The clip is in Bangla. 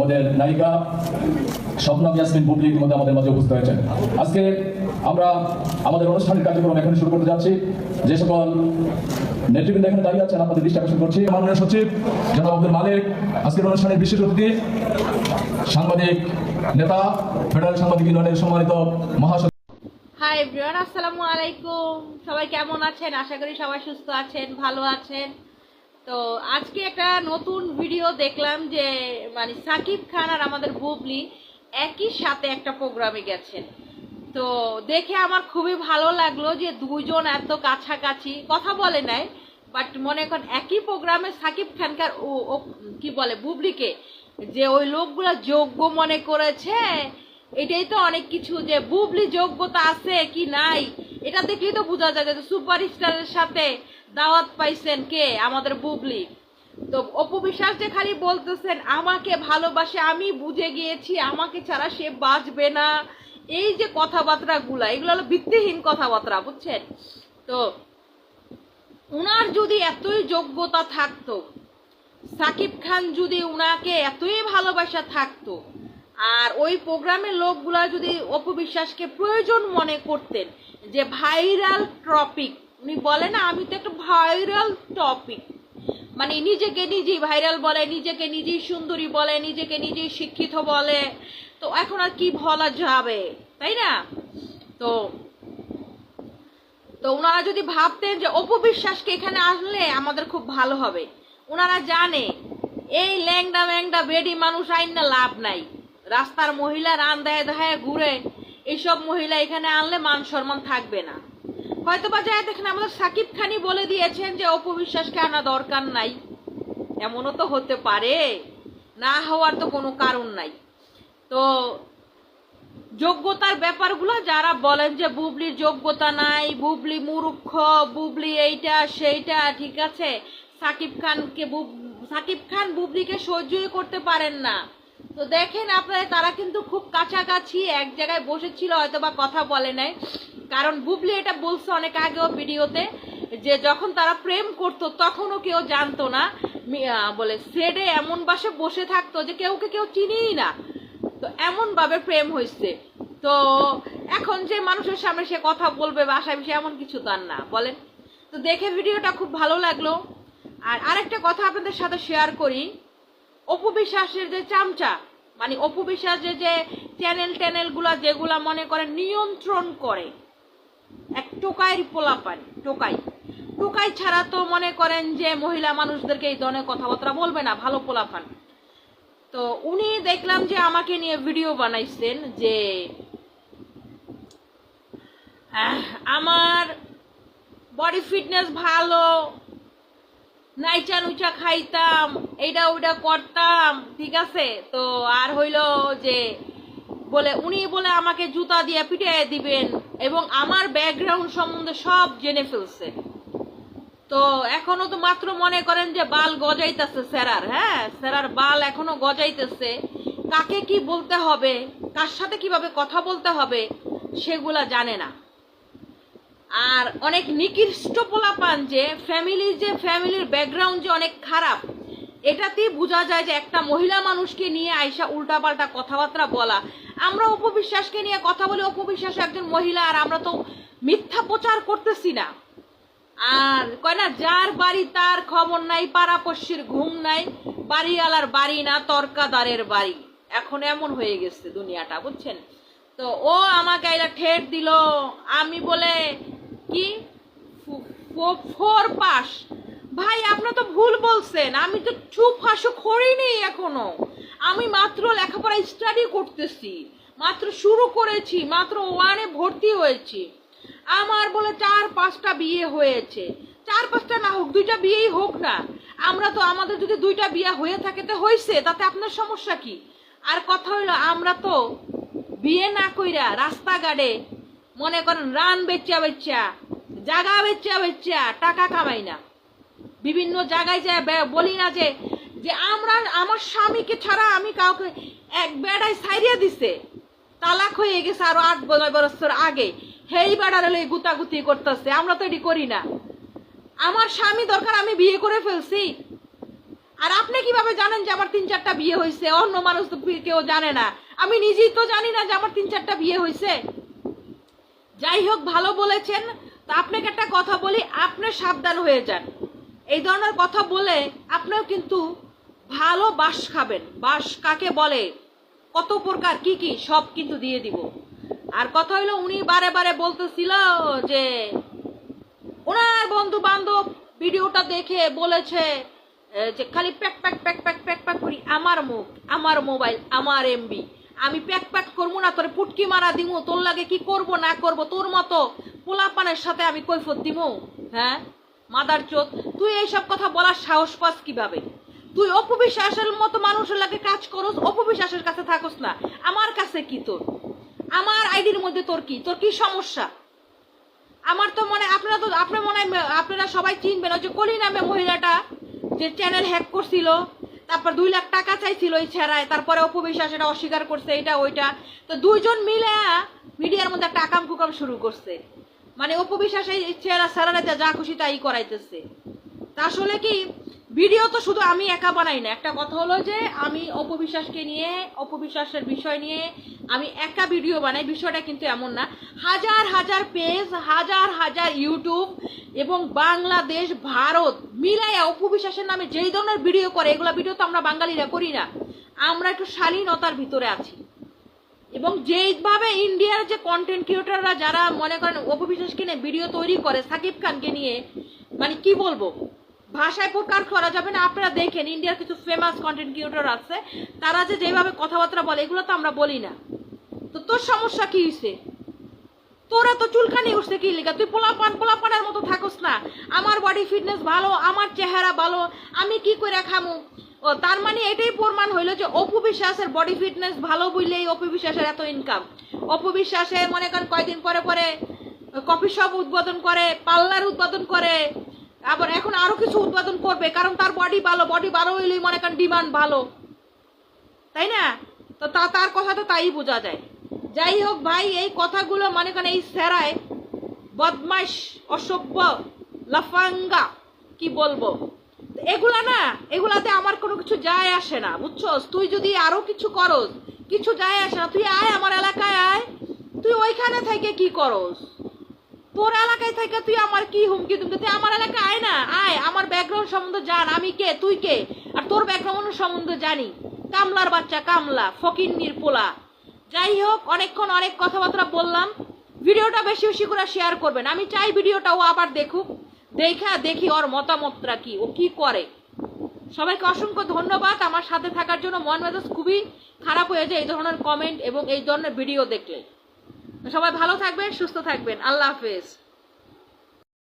আমাদের নায়িকা স্বপ্না ইয়াসমিন বুবলি মধ্যে আমাদের মাঝে উপস্থিত হয়েছেন। আজকে আমরা আমাদের অনুষ্ঠানের কার্যক্রম এখানে শুরু করতে যাচ্ছি। যে সকল নেতৃবৃন্দ এখানে দাঁড়িয়ে আছেন আপনাদের দৃষ্টি আকর্ষণ করছি। মাননীয় সচিব জনাব আব্দুল মালিক, আজকের অনুষ্ঠানের বিশেষ অতিথি সাংবাদিক নেতা, ফেডারেল সাংবাদিক ইউনিয়নের সম্মানিত মহাসচিব। হাই এভরিওয়ান, আসসালামু আলাইকুম। সবাই কেমন আছেন? আশা করি সবাই সুস্থ আছেন, ভালো আছেন। তো আজকে একটা নতুন ভিডিও দেখলাম যে মানে সাকিব খান আর আমাদের বুবলি একই সাথে একটা প্রোগ্রামে গেছেন। তো দেখে আমার খুবই ভালো লাগলো যে দুজন এত কাছাকাছি কথা বলে নাই, বাট মনে করেন একই প্রোগ্রামে সাকিব খানকার ও কি বলে বুবলিকে যে ওই লোকগুলো যোগ্য মনে করেছে। এটাই তো অনেক কিছু, যে বুবলি যোগ্যতা আছে কি নাই এটা দেখলেই তো বোঝা যায় যে সুপারস্টারের সাথে দাওয়াত পাইছেন কে, আমাদের বুবলি। তো অপু বিশ্বাস যে খালি বলতেছেন আমাকে ভালোবাসে, আমি বুঝে গিয়েছি আমাকে ছাড়া সে বাঁচবে না, এই যে কথাবার্তা গুলা, এগুলো হলো ভিত্তিহীন কথাবার্তা, বুঝছেন? তো উনার যদি এতই যোগ্যতা থাকতো, সাকিব খান যদি উনাকে এতই ভালোবাসা থাকতো, আর ওই প্রোগ্রামের লোকগুলা যদি অপু বিশ্বাসকে প্রয়োজন মনে করতেন যে ভাইরাল টপিক, উনি বলে না আমি তো একটা ভাইরাল টপিক, মানে নিজেকে নিজেই ভাইরাল বলে, নিজেকে নিজেই সুন্দরী বলে, নিজেকে নিজেই শিক্ষিত বলে, তো এখন আর কি বলা যাবে, তাই না? তো তো ওনারা যদি ভাবতেন যে অপু বিশ্বাসকে এখানে আসলে আমাদের খুব ভালো হবে, ওনারা জানে এই ল্যাংডা ম্যাংডা বেডি মানুষ আইন না লাভ নাই, রাস্তার মহিলা রান দেয় দেয় ঘুরে, এইসব মহিলা এখানে আনলে মান সম্মান থাকবে না। হয়তো বা যায় দেখেন আমাদের সাকিব খানই বলে দিয়েছেন যে অপু বিশ্বাসকে আনা দরকার নাই, এমনও তো হতে পারে, না হওয়ার তো কোনো কারণ নাই। তো যোগ্যতার ব্যাপারগুলো যারা বলেন যে বুবলির যোগ্যতা নাই, বুবলি মূর্খ, বুবলি এইটা সেইটা, ঠিক আছে, সাকিব খান বুবলিকে সহ্যই করতে পারেন না। তো দেখেন আপনারা, তারা কিন্তু খুব কাছাকাছি এক জায়গায় বসেছিল, হয়তো বা কথা বলে নাই, কারণ বুবলি এটা বলছে অনেক আগেও ভিডিওতে যে যখন তারা প্রেম করতো তখনও কেউ জানতো না, বলে সেডে এমন বাসে বসে থাকতো যে কেউ চিনিই না, তো এমন ভাবে প্রেম হয়েছে। তো এখন যে মানুষের সামনে সে কথা বলবে বা আশা বিষয় এমন কিছু তার না, বলেন? তো দেখে ভিডিওটা খুব ভালো লাগলো। আর আরেকটা কথা আপনাদের সাথে শেয়ার করি, অপু বিশ্বাসের যে চামচা, মানে অপু বিশ্বাসের যে চ্যানেলগুলা যেগুলা মনে করেন নিয়ন্ত্রণ করে, এক টোকাইয়ের পোলাপান, টোকাই ছাড়া তো মনে করেন যে মহিলা মানুষদেরকে এই ধরনের কথাবার্তা বলবে না, ভালো পোলাপান। তো উনি দেখলাম যে আমাকে নিয়ে ভিডিও বানাইছেন যে আমার বডি ফিটনেস ভালো, নাইচা নুচা খাইতাম, এইটা ওইটা করতাম, ঠিক আছে। তো আর হইল যে উনি বলে আমাকে জুতা দিয়ে পিটিয়ে দিবেন এবং আমার ব্যাকগ্রাউন্ড সম্বন্ধে সব জেনে ফেলছে। তো এখনো তো মাত্র মনে করেন যে বাল গজাইতেছে স্যারার, স্যারার বাল এখনো গজাইতেছে, কাকে কি বলতে হবে, কার সাথে কিভাবে কথা বলতে হবে সেগুলা জানে না। আর অনেক নিকৃষ্ট পোলাপান, যে ফ্যামিলির ব্যাকগ্রাউন্ড যে অনেক খারাপ, এটাতেই বোঝা যায় যে একটা মহিলা মানুষকে নিয়ে আইসা উল্টাপাল্টা কথাবার্তা বলা। আমরা অপু বিশ্বাসকে নিয়ে কথা বলি, অপু বিশ্বাস একজন মহিলা, আর আমরা তো মিথ্যা প্রচার করতেছি না। আর কয় না, যার বাড়ি তার খবর নাই, পাড়াপড়শির ঘুম নাই, বাড়িওয়ালার বাড়ি না তর্কাদারের বাড়ি, এখন এমন হয়ে গেছে দুনিয়াটা, বুঝছেন? তো ও আমাকে এটা ঠেট দিল, আমি বলে কি 4 পাস, ভাই আপনার তো ভুল বলছেন, আমি তো চুপ হাসু করিনি এখনো, আমি মাত্র লেখাপড়া স্টাডি করতেছি, মাত্র শুরু করেছি, মাত্র 1-এ ভর্তি হয়েছি, আমার বলে 4-5টা বিয়ে হয়েছে, 4-5টা না হোক, 2টা বিয়েই হোক না, আমরা তো আমাদের যদি 2টা বিয়ে হয়ে থাকে তো হয়েছে, তাতে আপনার সমস্যা কি? আর কথা হইলো আমরা তো বিয়ে না কইরা রাস্তাঘাটে মনে করেন রান বেচা জায়গা বেচা টাকা কামাই না, বিভিন্ন জায়গায় যায় বলি না যে আমার স্বামীকে ছাড়া আমি কাউকে, এক বেড়ায় সাইরিয়া দিছে, তালাক হয়ে গেছে আরো 8 বছর আগে, হেই বেড়ার হলে গুতাগুতি করতেছে, আমরা তো এটি করি না। আমার স্বামী দরকার আমি বিয়ে করে ফেলছি, আর আপনি কিভাবে জানেন যে আমার 3-4টা বিয়ে হয়েছে? অন্য মানুষ তো কেউ জানে না, আমি নিজেই তো জানি না যে আমার 3-4টা বিয়ে হয়েছে। যাই হোক, ভালো বলেছেন। তো আপনাকে একটা কথা বলি, আপনি সাবধান হয়ে যান। এই ধরনের কথা বলে আপনিও কিন্তু ভালো বাস খাবেন। বাস কাকে বলে, কত প্রকার কি কি সব কিন্তু দিয়ে দিব। আর কথা হইলো, উনি বারে বারে বলতেছিল যে ওনার বন্ধু বান্ধব ভিডিওটা দেখে বলেছে যে খালি pack pack pack pack pack pack করি। আমার মুখ, আমার মোবাইল, আমার এমবি, আমি প্যাক প্যাক করবো না, তোর পুটকি মারা দিমু, তোর লাগে কি করব না করব, তোর মতো পোলাপানের সাথে আমি কৈফত দিমু? হ্যাঁ মাদার চোদ, তুই এইসব কথা বলার সাহস পাস কিভাবে? তুই অপবিশ্বাসের মতো মানুষের লাগে কাজ করস, অপবিশ্বাসের কাছে থাকস না। আমার কাছে কি তোর? আমার আইডির মধ্যে তোর কি সমস্যা? আমার তো মনে, আপনার মনে হয় আপনারা সবাই চিনবেন ওই যে কলি নামে মহিলাটা যে চ্যানেল হ্যাক করছিল, তারপর 2 লাখ টাকা চাইছিল এই ছেড়ায়, তারপরে অপবিশ্বাস এটা অস্বীকার করছে, এটা ওইটা। তো দুইজন মিলে মিডিয়ার মধ্যে একটা আকাম কুকাম শুরু করছে, মানে অপবিশ্বাস এই ছেড়া সারারাতে যা খুশি তাই করাইতেছে। তা আসলে কি, ভিডিও তো শুধু আমি একা বানাই না। একটা কথা হলো যে আমি অপবিশ্বাসকে নিয়ে, অপবিশ্বাসের বিষয় নিয়ে আমি একা ভিডিও বানাই, বিষয়টা কিন্তু এমন না। হাজার হাজার পেজ, হাজার হাজার ইউটিউব এবং বাংলাদেশ ভারত মিলাইয়া অপবিশ্বাসের নামে যেই ধরনের ভিডিও করে, এগুলা ভিডিও তো আমরা বাঙালিরা করি না। আমরা একটু শালীনতার ভিতরে আছি। এবং যেইভাবে ইন্ডিয়ার যে কন্টেন্ট ক্রিয়েটররা যারা মনে করেন অপবিশ্বাসকে নিয়ে ভিডিও তৈরি করে, সাকিব খানকে নিয়ে, মানে কি বলবো, ভাষায় প্রকার করা যাবে না। আপনারা দেখেন ইন্ডিয়ার কিছু ফেমাস কন্টেন্ট ক্রিয়েটর আছে, তারা যে যেভাবে কথাবার্তা বলে, এগুলো তো আমরা বলি না। তো তোর সমস্যা কি হয়েছে? তোরা তো চুলকানি উঠছে কি লিগা? তুই পোলাপানের মতো থাকস না। আমার বডি ফিটনেস ভালো, আমার চেহারা ভালো, আমি কি করে খামু? ও তার মানে এটাই প্রমাণ হইলো যে অপবিশ্বাসের বডি ফিটনেস ভালো বললেই অপবিশ্বাসের এত ইনকাম। অপবিশ্বাসে মনে করেন কয়দিন পরে পরে কফি শপ উদ্বোধন করে, পার্লার উদ্বোধন করে, আবার এখন আরো কিছু উদ্বোধন করবে, কারণ তার বডি ভালো হইলেই মনে করেন ডিমান্ড ভালো, তাই না? তো তার কথা তো তাই বোঝা যায়। যাই হোক ভাই, এই কথাগুলো মনে করেন এই সেরায় বদমাইশ, অসভ্য, লাফাঙ্গা, কি বলবো, এগুলা না, এগুলাতে আমার কোনো কিছু যায় আসে না, বুঝছস? তুই যদি আরো কিছু করস, কিছু যায় আসে না। তুই আয় আমার এলাকায় আয়, তুই ওইখানে থেকে কি করস? তোর এলাকায় থেকে তুই আমার কি হুমকি দুমকি? তুই আমার এলাকায় আয় না, আয়, আমার ব্যাকগ্রাউন্ড সম্বন্ধে জান, আমি কে তুই কে, আর তোর ব্যাকগ্রাউন্ড সম্বন্ধে জানি। কামলার বাচ্চা, কামলা, ফকিন্নির পোলা। যাই হোক, অনেকক্ষণ অনেক কথাবার্তা বললাম। ভিডিওটা বেশি বেশি করে শেয়ার করবেন। আমি চাই ভিডিওটাও আবার দেখুক, দেখি ওর মতামতটা কি, ও কি করে। সবাইকে অসংখ্য ধন্যবাদ আমার সাথে থাকার জন্য। মন মেজাজ খুবই খারাপ হয়ে যায় এই ধরনের কমেন্ট এবং এই ধরনের ভিডিও দেখলে। সবাই ভালো থাকবেন, সুস্থ থাকবেন। আল্লাহ হাফেজ।